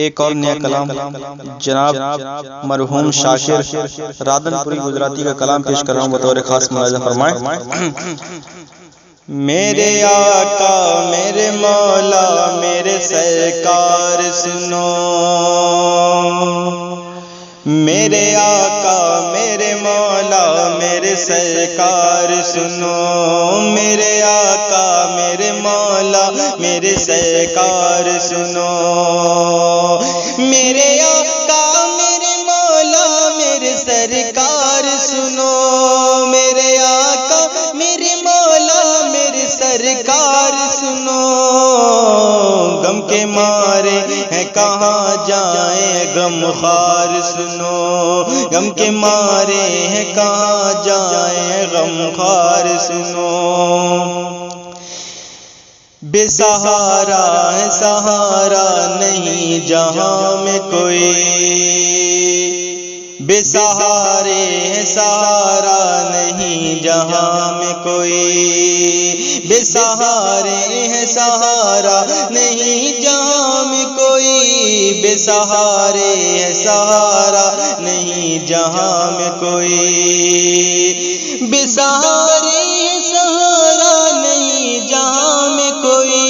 ایک اور نیا کلام جناب مرحوم شاکر رادن پوری گجراتی کا کلام پیش کر رہا ہوں، بطور خاص ملاحظہ فرمائیں۔ میرے آقا میرے مولا میرے سرکار سنو، میرے آقا میرے مولا میرے سرکار سنو، میرے آقا میرے مولا میرے سرکار سنو، میرے آقا میرے مولا میرے سرکار سنو، میرے آقا میرے مولا میرے سرکار سنو، غم کے مارے ہیں کہاں جائیں غم خوار سنو، غم کے مارے ہیں کہاں جائیں غم خوار سنو، بے سہارا ہے سہارا نہیں جہاں میں کوئی، بے سہارے ہے سہارا نہیں جہاں میں کوئی، بے سہارے ہے سہارا نہیں جہاں میں کوئی، بے سہارے ہے سہارا نہیں جہاں میں کوئی، بے سہارے ہے سہارا نہیں جہاں میں کوئی،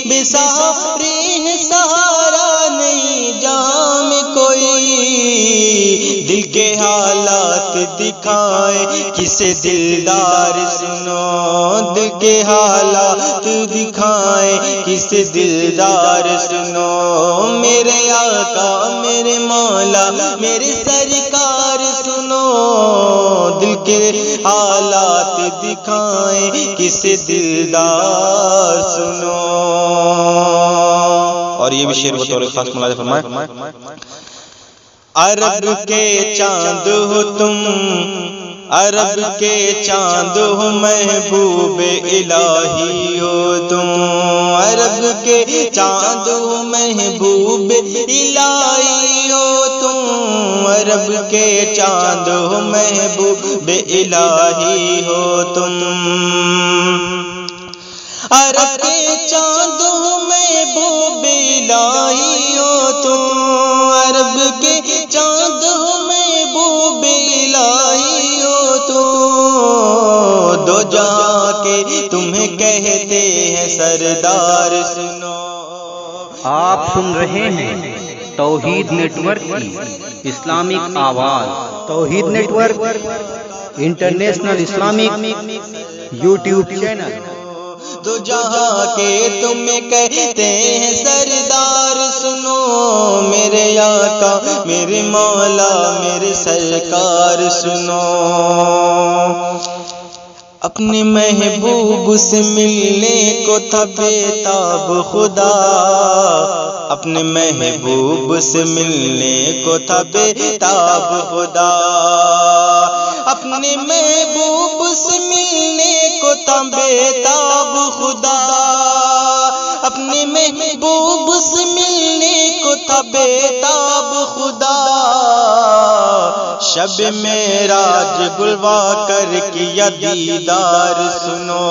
بے سہارے ہے سہارا نہیں جہاں میں کوئی، دل کے حالات دکھائے کسے دلدار سنو، دل کے حالات دکھائے کسے دلدار سنو، میرے آقا میرے مولا میرے سرکار سنو، دل کے حالات دکھائے کسے دلدار سنو۔ اور یہ بھی شعر بطور خاص ملاحظہ فرمائیں۔ عرب کے چاند ہو تم، عرب کے چاند ہو محبوب الہی ہو تم، عرب کے چاند ہو محبوب الہی ہو تم، عرب کے چاند ہو محبوب الہی ہو تم، عرب کے چاند ہو محبوب الہی ہو تم، عرب کے چاند ہو محبوب الہی ہو تم، دو جہاں کے تمہیں کہتے ہیں سردار سنو۔ آپ سن رہے ہیں توحید نیٹ ورک کی اسلامک آواز، Tauheed network international Islamic YouTube channel. دو جہاں کے تمہیں کہتے ہیں سردار سنو، میرے آقا میرے مولا میرے سرکار سنو، اپنے محبوب سے ملنے کو تھا بےتاب خدا، اپنے محبوب سے ملنے کو تھا بےتاب خدا، اپنے محبوب سے ملنے کو تھا بےتاب خدا، اپنے محبوب سے ملنے کو تھا بےتاب خدا، شب معراج بلوا کر کیا دیدار سنو،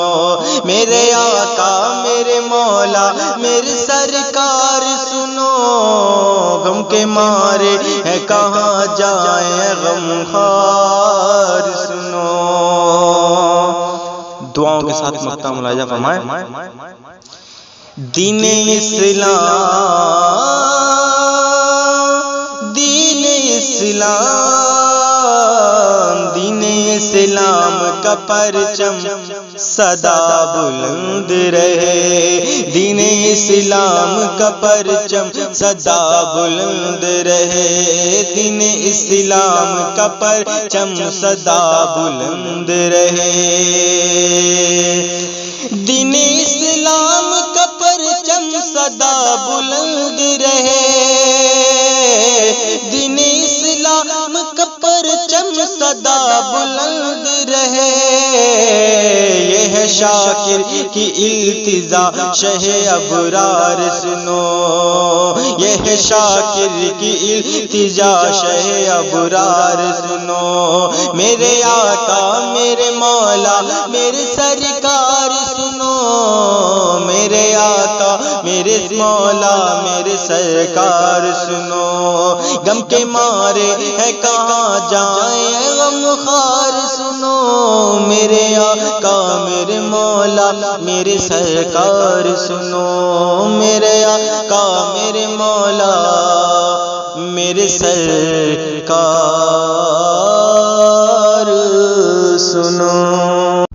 میرے آقا میرے مولا میرے سرکار سنو، غم کے مارے ہے کہاں جائیں غم خوار سنو۔ دعاؤں کے ساتھ مقطع ملاحظہ فرمائیں۔ دین اسلام، دین اسلام، دین اسلام کا پرچم سدا بلند رہے، دین اسلام کا پرچم سدا بلند رہے، دین اسلام کا پرچم سدا بلند رہے، دین اسلام کا پرچم سدا بلند رہے، دین اسلام کا پرچم سدا بلند رہے، یہ ہے شاکر کی التجا شہ ابرار سنو، یہ ہے شاکر کی التجا شہ ابرار سنو، میرے آقا میرے مولا میرے سرکار سنو، میرے آقا میرے مولا میرے سرکار سنو، غم کے مارے ہے کہاں جائیں غم خار سنو، میرے آقا میرے مولا میرے سرکار سنو، میرے آقا میرے مولا میرے سرکار سنو۔